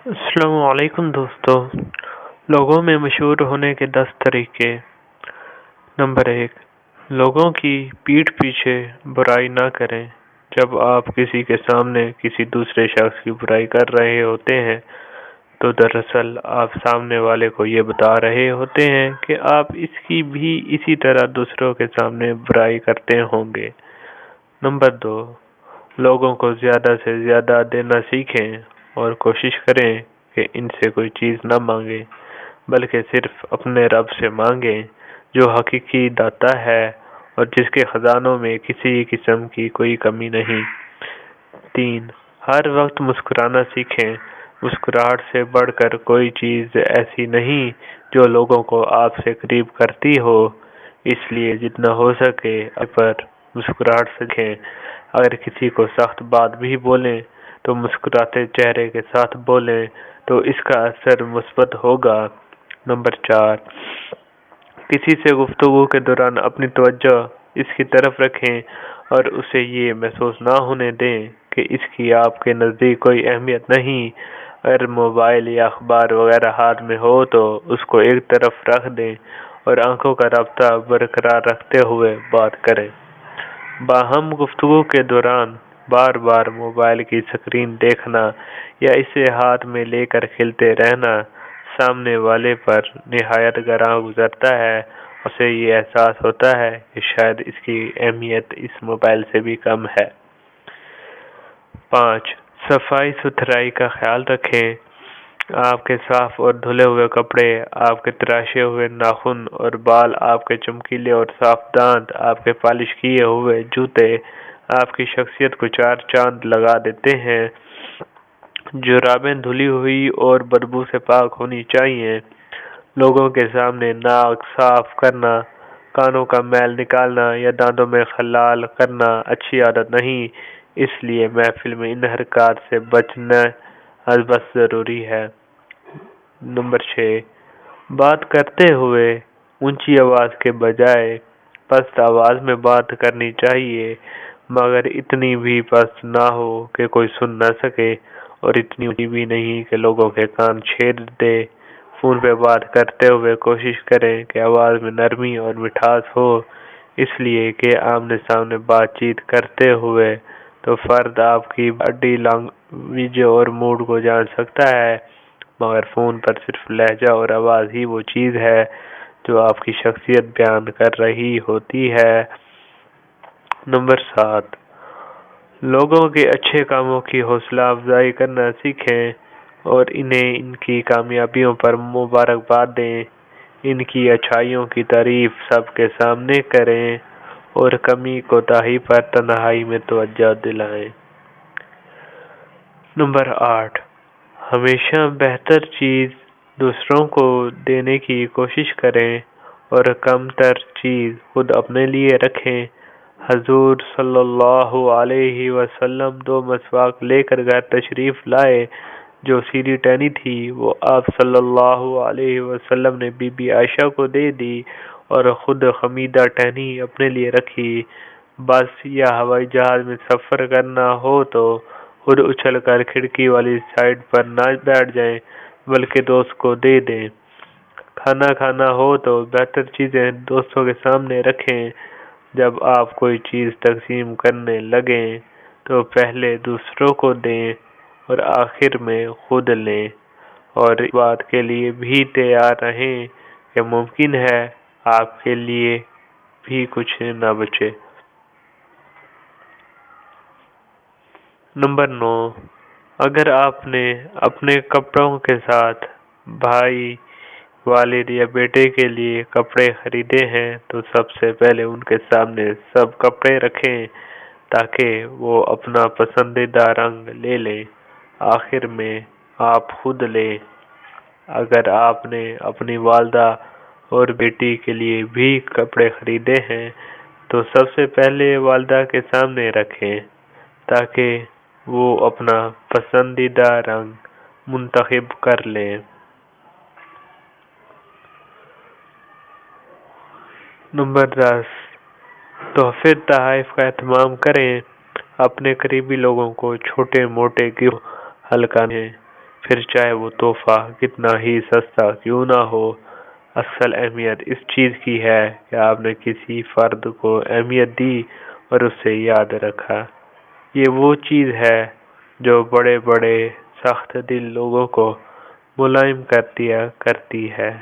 السلام علیکم دوستو۔ لوگوں میں مشہور ہونے کے 10 طریقے۔ نمبر 1، لوگوں کی پیٹھ پیچھے برائی نہ کریں۔ جب آپ کسی کے سامنے کسی دوسرے شخص کی برائی کر رہے ہوتے ہیں تو دراصل آپ سامنے والے کو یہ بتا رہے ہوتے ہیں کہ آپ اس کی بھی اسی طرح دوسروں کے سامنے برائی کرتے ہوں گے۔ نمبر 2، لوگوں کو زیادہ سے زیادہ دینا سیکھیں اور کوشش کریں کہ ان سے کوئی چیز نہ مانگیں بلکہ صرف اپنے رب سے مانگیں جو حقیقی داتا ہے اور جس کے خزانوں میں کسی قسم کی کوئی کمی نہیں۔ 3، ہر وقت مسکرانا سیکھیں۔ مسکراہٹ سے بڑھ کر کوئی چیز ایسی نہیں جو لوگوں کو آپ سے قریب کرتی ہو، اس لیے جتنا ہو سکے پر مسکراہٹ سیکھیں۔ اگر کسی کو سخت بات بھی بولیں تو مسکراتے چہرے کے ساتھ بولیں تو اس کا اثر مثبت ہوگا۔ نمبر 4، کسی سے گفتگو کے دوران اپنی توجہ اس کی طرف رکھیں اور اسے یہ محسوس نہ ہونے دیں کہ اس کی آپ کے نزدیک کوئی اہمیت نہیں۔ اگر موبائل یا اخبار وغیرہ ہاتھ میں ہو تو اس کو ایک طرف رکھ دیں اور آنکھوں کا رابطہ برقرار رکھتے ہوئے بات کریں۔ باہم گفتگو کے دوران بار بار موبائل کی اسکرین دیکھنا یا اسے ہاتھ میں لے کر کھیلتے رہنا سامنے والے پر نہایت گراں گزرتا ہے۔ اسے یہ احساس ہوتا ہے کہ شاید اس کی اہمیت اس موبائل سے بھی کم ہے۔ 5، صفائی ستھرائی کا خیال رکھیں۔ آپ کے صاف اور دھلے ہوئے کپڑے، آپ کے تراشے ہوئے ناخن اور بال، آپ کے چمکیلے اور صاف دانت، آپ کے پالش کیے ہوئے جوتے آپ کی شخصیت کو 4 چاند لگا دیتے ہیں۔ جرابیں دھلی ہوئی اور بدبو سے پاک ہونی چاہیے۔ لوگوں کے سامنے ناک صاف کرنا، کانوں کا میل نکالنا یا دانتوں میں خلال کرنا اچھی عادت نہیں، اس لیے محفل میں ان حرکات سے بچنا بس ضروری ہے۔ نمبر 6، بات کرتے ہوئے اونچی آواز کے بجائے پست آواز میں بات کرنی چاہیے، مگر اتنی بھی پست نہ ہو کہ کوئی سن نہ سکے اور اتنی اونچی بھی نہیں کہ لوگوں کے کان چھید دے۔ فون پہ بات کرتے ہوئے کوشش کریں کہ آواز میں نرمی اور مٹھاس ہو، اس لیے کہ آمنے سامنے بات چیت کرتے ہوئے تو فرد آپ کی باڈی لینگویج اور موڈ کو جان سکتا ہے، مگر فون پر صرف لہجہ اور آواز ہی وہ چیز ہے جو آپ کی شخصیت بیان کر رہی ہوتی ہے۔ نمبر 7، لوگوں کے اچھے کاموں کی حوصلہ افزائی کرنا سیکھیں اور انہیں ان کی کامیابیوں پر مبارکباد دیں۔ ان کی اچھائیوں کی تعریف سب کے سامنے کریں اور کمی کوتاہی پر تنہائی میں توجہ دلائیں۔ نمبر 8، ہمیشہ بہتر چیز دوسروں کو دینے کی کوشش کریں اور کم تر چیز خود اپنے لیے رکھیں۔ حضور صلی اللہ علیہ وسلم 2 مسواک لے کر گھر تشریف لائے۔ جو سیدھی ٹہنی تھی وہ آپ صلی اللہ علیہ وسلم نے بی بی عائشہ کو دے دی اور خود خمیدہ ٹہنی اپنے لیے رکھی۔ بس یا ہوائی جہاز میں سفر کرنا ہو تو خود اچھل کر کھڑکی والی سائٹ پر نہ بیٹھ جائیں بلکہ دوست کو دے دیں۔ کھانا کھانا ہو تو بہتر چیزیں دوستوں کے سامنے رکھیں۔ جب آپ کوئی چیز تقسیم کرنے لگیں تو پہلے دوسروں کو دیں اور آخر میں خود لیں، اور اس بات کے لیے بھی تیار رہیں کہ ممکن ہے آپ کے لیے بھی کچھ نہ بچے۔ نمبر 9، اگر آپ نے اپنے کپڑوں کے ساتھ بھائی، والد یا بیٹے کے لیے کپڑے خریدے ہیں تو سب سے پہلے ان کے سامنے سب کپڑے رکھیں تاکہ وہ اپنا پسندیدہ رنگ لے لیں۔ آخر میں آپ خود لیں۔ اگر آپ نے اپنی والدہ اور بیٹی کے لیے بھی کپڑے خریدے ہیں تو سب سے پہلے والدہ کے سامنے رکھیں تاکہ وہ اپنا پسندیدہ رنگ منتخب کر لیں۔ نمبر 10، تحفے تحائف کا اہتمام کریں۔ اپنے قریبی لوگوں کو چھوٹے موٹے گفٹ ہلکا دیں، پھر چاہے وہ تحفہ کتنا ہی سستا کیوں نہ ہو، اصل اہمیت اس چیز کی ہے کہ آپ نے کسی فرد کو اہمیت دی اور اسے یاد رکھا۔ یہ وہ چیز ہے جو بڑے بڑے سخت دل لوگوں کو ملائم کرتی ہے۔